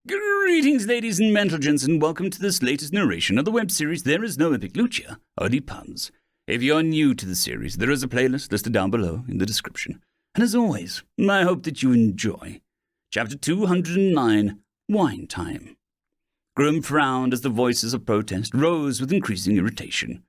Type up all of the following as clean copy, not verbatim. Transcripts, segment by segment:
Greetings, ladies and gentlemen, and welcome to this latest narration of the web series There Is No Epic Lucia, only puns. If you're new to the series, there is a playlist listed down below in the description. And as always, I hope that you enjoy. Chapter 209, Wine Time. Grim frowned as the voices of protest rose with increasing irritation.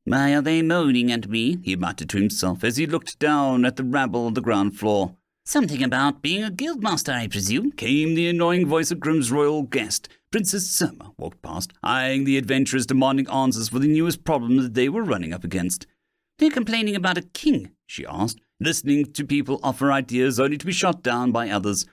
"Why are they moaning at me?" he muttered to himself as he looked down at the rabble of the ground floor. "Something about being a guildmaster, I presume," came the annoying voice of Grim's royal guest. Princess Surma walked past, eyeing the adventurers demanding answers for the newest problem that they were running up against. "They're complaining about a king," she asked, listening to people offer ideas only to be shot down by others.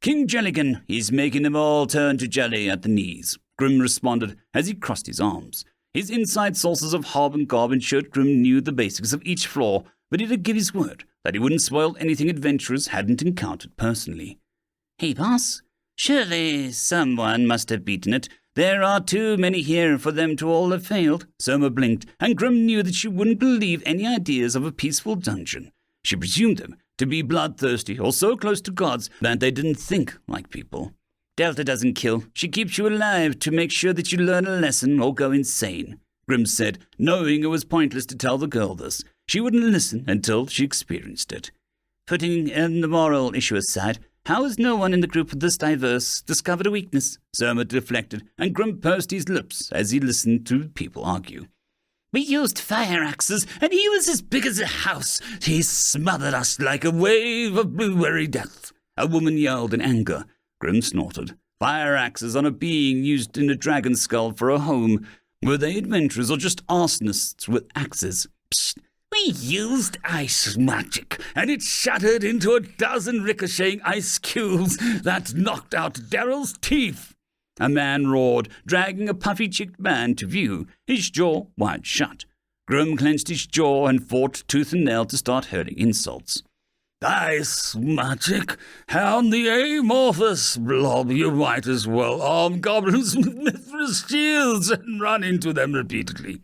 "King Jelligan, he's making them all turn to jelly at the knees," Grim responded as he crossed his arms. His inside sources of hob and gob ensured Grim knew the basics of each floor, but he did give his word that he wouldn't spoil anything adventurers hadn't encountered personally. "Hey, boss, surely someone must have beaten it. There are too many here for them to all have failed." Surma blinked, and Grim knew that she wouldn't believe any ideas of a peaceful dungeon. She presumed them to be bloodthirsty or so close to gods that they didn't think like people. "Delta doesn't kill. She keeps you alive to make sure that you learn a lesson or go insane," Grim said, knowing it was pointless to tell the girl this. She wouldn't listen until she experienced it. "Putting the moral issue aside, how has no one in the group this diverse discovered a weakness?" Surma deflected, and Grim pursed his lips as he listened to people argue. "We used fire axes, and he was as big as a house. He smothered us like a wave of blueberry death," a woman yelled in anger. Grim snorted. Fire axes on a being used in a dragon skull for a home. Were they adventurers or just arsonists with axes? "Psst. We used ice magic, and it shattered into a dozen ricocheting ice cubes that knocked out Daryl's teeth," a man roared, dragging a puffy-cheeked man to view, his jaw wide shut. Grim clenched his jaw and fought tooth and nail to start hurling insults. "Ice magic? Hound the amorphous blob, you might as well arm goblins with mithril shields and run into them repeatedly."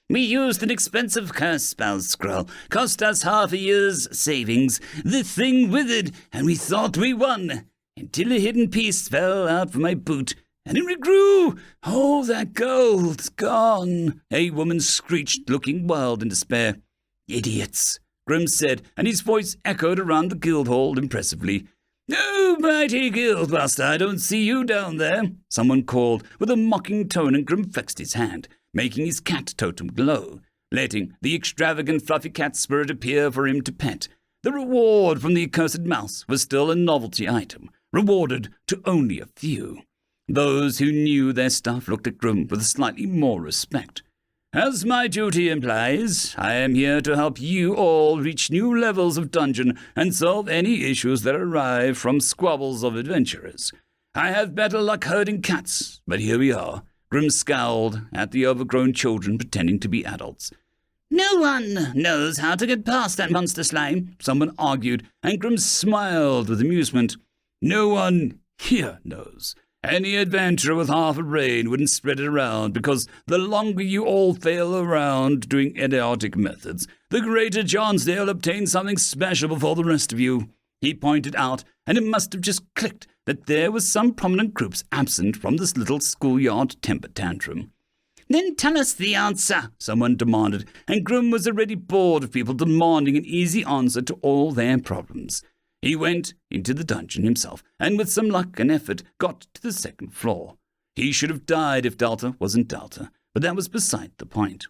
"We used an expensive curse spell scroll. Cost us half a year's savings. The thing withered, and we thought we won, until a hidden piece fell out from my boot, and it regrew. All that gold's gone," a woman screeched, looking wild in despair. "Idiots," Grim said, and his voice echoed around the guild hall impressively. "Oh, mighty guildmaster, I don't see you down there," someone called with a mocking tone, and Grim flexed his hand, making his cat totem glow, letting the extravagant fluffy cat spirit appear for him to pet. The reward from the accursed mouse was still a novelty item, rewarded to only a few. Those who knew their stuff looked at Grim with slightly more respect. "As my duty implies, I am here to help you all reach new levels of dungeon and solve any issues that arise from squabbles of adventurers. I have better luck herding cats, but here we are." Grim scowled at the overgrown children pretending to be adults. "No one knows how to get past that monster slime," someone argued, and Grim smiled with amusement. "No one here knows. Any adventurer with half a brain wouldn't spread it around, because the longer you all fail around doing idiotic methods, the greater chance they'll obtain something special before the rest of you." He pointed out, and it must have just clicked, that there were some prominent groups absent from this little schoolyard temper tantrum. "Then tell us the answer," someone demanded, and Grim was already bored of people demanding an easy answer to all their problems. He went into the dungeon himself, and with some luck and effort got to the second floor. He should have died if Delta wasn't Delta, but that was beside the point.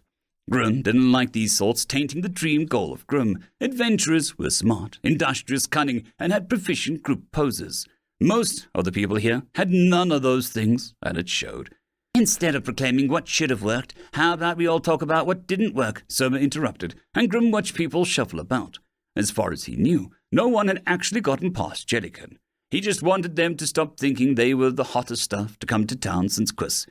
Grim didn't like these thoughts tainting the dream goal of Grim. Adventurers were smart, industrious, cunning, and had proficient group poses. Most of the people here had none of those things, and it showed. "Instead of proclaiming what should have worked, how about we all talk about what didn't work?" Surma interrupted, and Grim watched people shuffle about. As far as he knew, no one had actually gotten past Jellican. He just wanted them to stop thinking they were the hottest stuff to come to town since Quiz.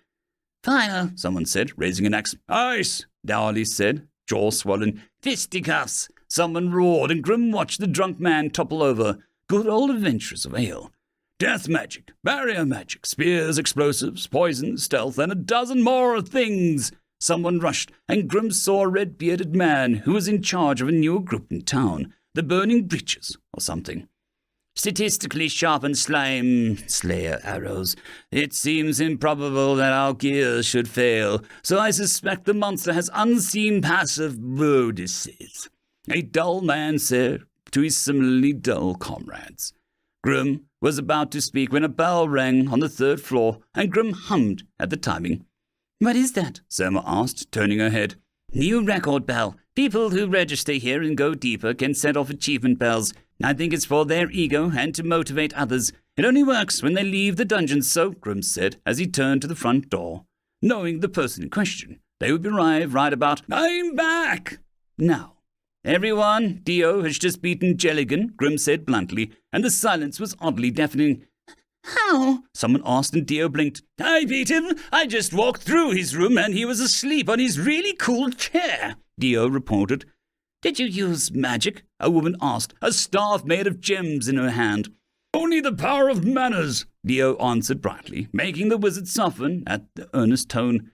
"Fire," someone said, raising an axe. "Ice," Dowley said, jaw swollen. "Fisticuffs," someone roared, and Grim watched the drunk man topple over. Good old adventurers of ale. "Death magic, barrier magic, spears, explosives, poison, stealth, and a dozen more things." Someone rushed, and Grim saw a red-bearded man who was in charge of a newer group in town, the Burning Breeches or something. statistically sharpened slime slayer arrows. It seems improbable that our gears should fail, so I suspect the monster has unseen passive bodices. A dull man said to his similarly dull comrades. Grim was about to speak when a bell rang on the 3rd floor, and Grim hummed at the timing. "What is that?" Selma asked, turning her head. "New record bell. People who register here and go deeper can set off achievement bells. I think it's for their ego and to motivate others. It only works when they leave the dungeon, so," Grim said as he turned to the front door, knowing the person in question. They would arrive right about, "I'm back!" Now, "Everyone, Dio has just beaten Jelligan," Grim said bluntly, and the silence was oddly deafening. "How?" someone asked, and Dio blinked. "I beat him. I just walked through his room and he was asleep on his really cool chair," Dio reported. "Did you use magic?" a woman asked, a staff made of gems in her hand. "Only the power of manners," Dio answered brightly, making the wizard soften at the earnest tone.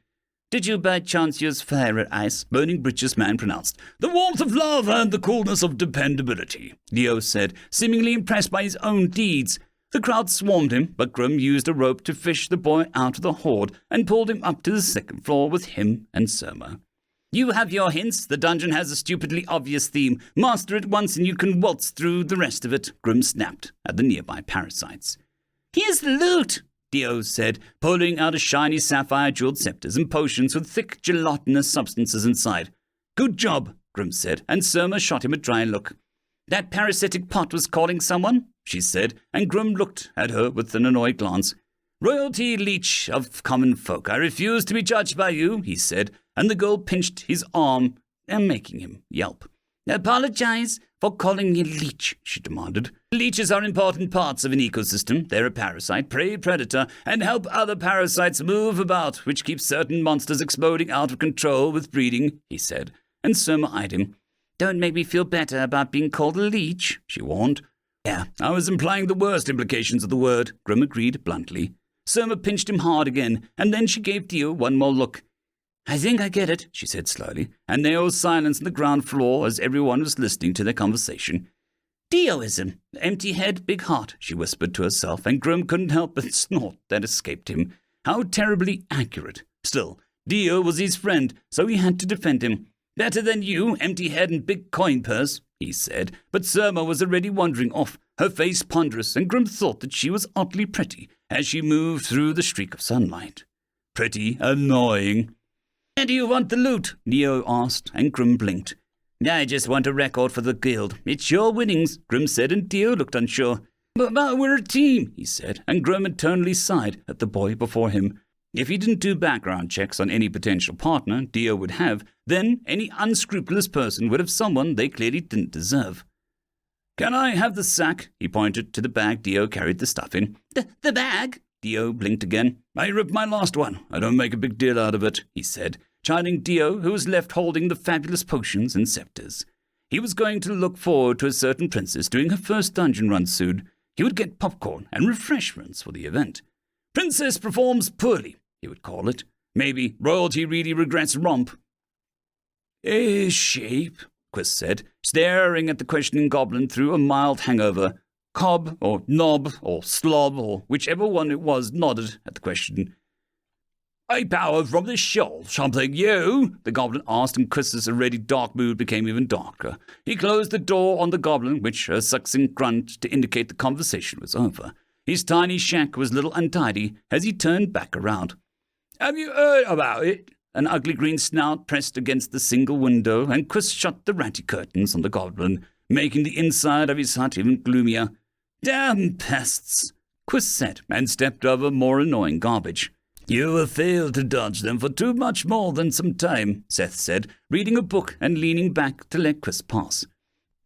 "Did you by chance use fire or ice?" Burning Britches man pronounced. "The warmth of love and the coolness of dependability," Dio said, seemingly impressed by his own deeds. The crowd swarmed him, but Grim used a rope to fish the boy out of the horde and pulled him up to the 2nd floor with him and Surma. "You have your hints. The dungeon has a stupidly obvious theme. Master it once and you can waltz through the rest of it," Grim snapped at the nearby parasites. "Here's the loot," Dio said, pulling out a shiny sapphire-jeweled scepters and potions with thick gelatinous substances inside. "Good job," Grim said, and Surma shot him a dry look. "That parasitic pot was calling someone," she said, and Grim looked at her with an annoyed glance. "Royalty leech of common folk, I refuse to be judged by you," he said, and the girl pinched his arm, making him yelp. "Apologize for calling you leech," she demanded. "Leeches are important parts of an ecosystem. They're a parasite, prey predator, and help other parasites move about, which keeps certain monsters exploding out of control with breeding," he said, and Surma eyed him. "Don't make me feel better about being called a leech," she warned. "Yeah, I was implying the worst implications of the word," Grim agreed bluntly. Surma pinched him hard again, and then she gave Dio one more look. "I think I get it," she said slowly, and there was silence on the ground floor as everyone was listening to their conversation. "Dioism, empty head, big heart," she whispered to herself, and Grim couldn't help but snort that escaped him. How terribly accurate. Still, Dio was his friend, so he had to defend him. "Better than you, empty head and big coin purse," he said, but Surma was already wandering off, her face ponderous, and Grim thought that she was oddly pretty as she moved through the streak of sunlight. Pretty annoying. "Where do you want the loot?" Dio asked, and Grim blinked. "I just want a record for the guild. It's your winnings," Grim said, and Dio looked unsure. But we're a team," he said, and Grim eternally sighed at the boy before him. If he didn't do background checks on any potential partner Dio would have, then any unscrupulous person would have someone they clearly didn't deserve. "Can I have the sack?" He pointed to the bag Dio carried the stuff in. The bag?" Dio blinked again. "I ripped my last one. I don't make a big deal out of it," he said, chiding Dio, who was left holding the fabulous potions and scepters. He was going to look forward to a certain princess doing her first dungeon run soon. He would get popcorn and refreshments for the event. "Princess performs poorly," he would call it. Maybe royalty really regrets romp. "A shape," Quiz said, staring at the questioning goblin through a mild hangover. Cobb, or Knob, or Slob, or whichever one it was, nodded at the question. "A power from the shoal, something you?" the goblin asked, and Quiz's already dark mood became even darker. He closed the door on the goblin, which a succinct grunt to indicate the conversation was over. His tiny shack was a little untidy as he turned back around. "Have you heard about it?" An ugly green snout pressed against the single window, and Quiz shut the ratty curtains on the goblin, making the inside of his hut even gloomier. "Damn pests," Quiz said, and stepped over more annoying garbage. "You have failed to dodge them for too much more than some time," Seth said, reading a book and leaning back to let Quiz pass.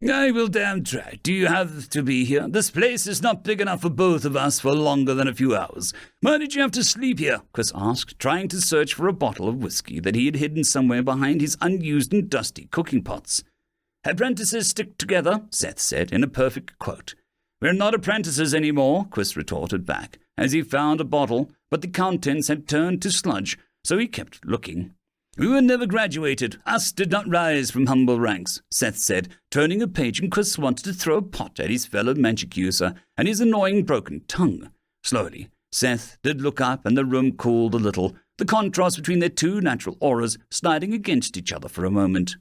"I will damn try. Do you have to be here? This place is not big enough for both of us for longer than a few hours. Why did you have to sleep here?" Quiz asked, trying to search for a bottle of whiskey that he had hidden somewhere behind his unused and dusty cooking pots. "Apprentices stick together," Seth said in a perfect quote. "We're not apprentices anymore," Quiz retorted back, as he found a bottle, but the contents had turned to sludge, so he kept looking. We were never graduated. Us did not rise from humble ranks, Seth said, turning a page, and Chris wanted to throw a pot at his fellow magic user and his annoying broken tongue. Slowly, Seth did look up, and the room cooled a little, the contrast between their two natural auras sliding against each other for a moment.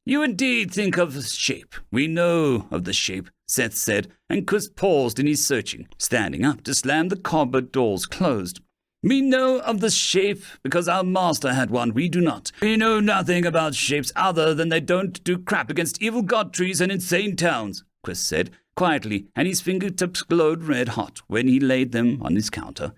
You indeed think of the shape. We know of the shape, Seth said, and Chris paused in his searching, standing up to slam the cupboard doors closed. We know of the shape because our master had one. We do not. We know nothing about shapes other than they don't do crap against evil god trees and insane towns, Chris said quietly, and his fingertips glowed red hot when he laid them on his counter.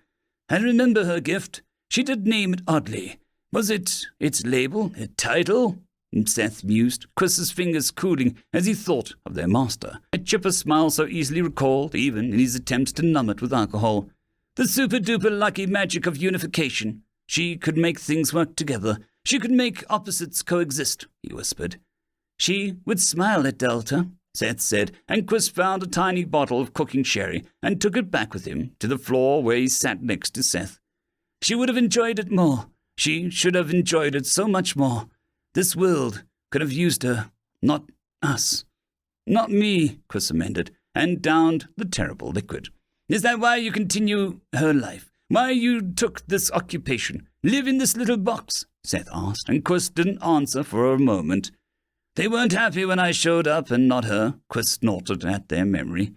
I remember her gift. She did name it oddly. Was it its label, a title? Seth mused, Chris's fingers cooling as he thought of their master. A chipper smile so easily recalled, even in his attempts to numb it with alcohol. The super-duper lucky magic of unification. She could make things work together. She could make opposites coexist, he whispered. She would smile at Delta, Seth said, and Chris found a tiny bottle of cooking sherry and took it back with him to the floor where he sat next to Seth. She would have enjoyed it more. She should have enjoyed it so much more. This world could have used her, not us. Not me, Chris amended, and downed the terrible liquid. Is that why you continue her life? Why you took this occupation? Live in this little box? Seth asked, and Chris didn't answer for a moment. They weren't happy when I showed up and not her, Chris snorted at their memory.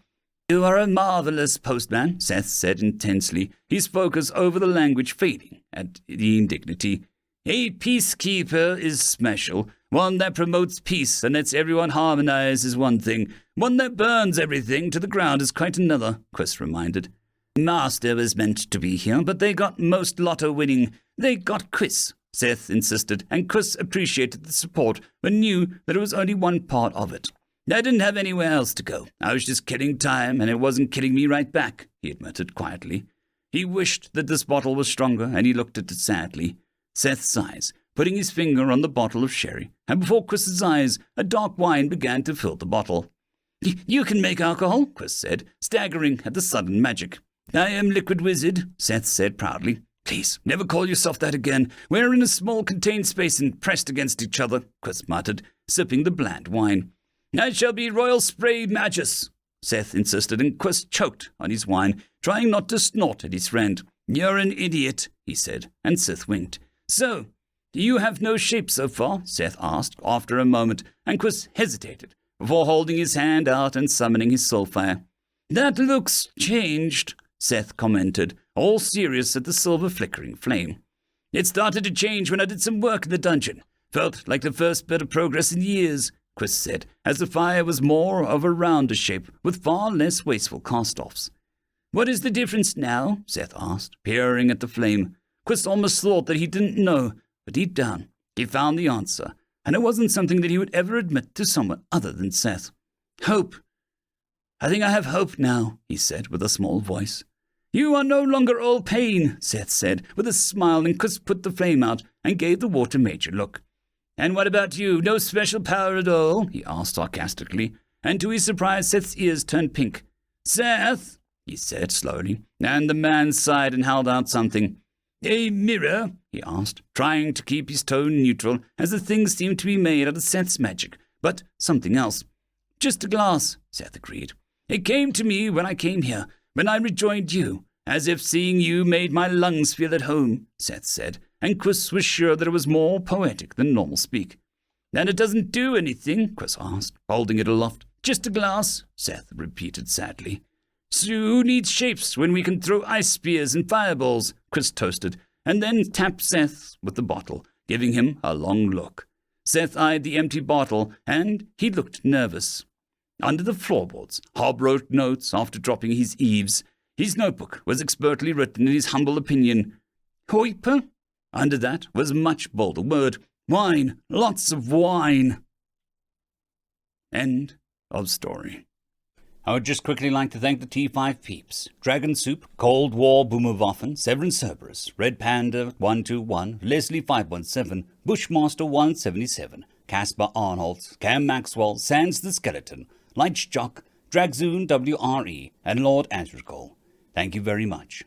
You are a marvelous postman, Seth said intensely, his focus over the language fading at the indignity. A peacekeeper is special. One that promotes peace and lets everyone harmonize is one thing. One that burns everything to the ground is quite another, Chris reminded. Master was meant to be here, but they got most lotto winning. They got Chris, Seth insisted, and Chris appreciated the support but knew that it was only one part of it. I didn't have anywhere else to go. I was just killing time, and it wasn't killing me right back, he admitted quietly. He wished that this bottle was stronger, and he looked at it sadly. Seth's eyes, putting his finger on the bottle of sherry, and before Chris's eyes, a dark wine began to fill the bottle. You can make alcohol, Chris said, staggering at the sudden magic. I am Liquid Wizard, Seth said proudly. Please, never call yourself that again. We're in a small contained space and pressed against each other, Chris muttered, sipping the bland wine. I shall be Royal Spray Magus, Seth insisted, and Chris choked on his wine, trying not to snort at his friend. You're an idiot, he said, and Seth winked. So, you have no shape so far? Seth asked after a moment, and Chris hesitated before holding his hand out and summoning his soulfire. That looks changed, Seth commented, all serious at the silver flickering flame. It started to change when I did some work in the dungeon. Felt like the first bit of progress in years, Chris said, as the fire was more of a rounder shape with far less wasteful cast-offs. What is the difference now? Seth asked, peering at the flame. Chris almost thought that he didn't know, but deep down, he found the answer, and it wasn't something that he would ever admit to someone other than Seth. Hope. I think I have hope now, he said with a small voice. You are no longer all pain, Seth said with a smile, and Chris put the flame out and gave the water mage a look. And what about you? No special power at all? He asked sarcastically, and to his surprise Seth's ears turned pink. Seth, he said slowly, and the man sighed and held out something. A mirror? He asked, trying to keep his tone neutral, as the thing seemed to be made out of Seth's magic, but something else. Just a glass, Seth agreed. It came to me when I came here, when I rejoined you, as if seeing you made my lungs feel at home, Seth said, and Chris was sure that it was more poetic than normal speak. And it doesn't do anything? Chris asked, holding it aloft. Just a glass, Seth repeated sadly. So who needs shapes when we can throw ice spears and fireballs? Chris toasted, and then tapped Seth with the bottle, giving him a long look. Seth eyed the empty bottle, and he looked nervous. Under the floorboards, Hob wrote notes after dropping his eaves. His notebook was expertly written in his humble opinion. Hoiper? Under that was a much bolder word. Wine. Lots of wine. End of story. I would just quickly like to thank the T5 peeps. Dragon Soup, Cold War Boomerwaffen, Severin Cerberus, Red Panda 121, Leslie 517, Bushmaster 177, Caspar Arnold, Cam Maxwell, Sans the Skeleton, Light Jock, Dragzoon WRE, and Lord Asrigal. Thank you very much.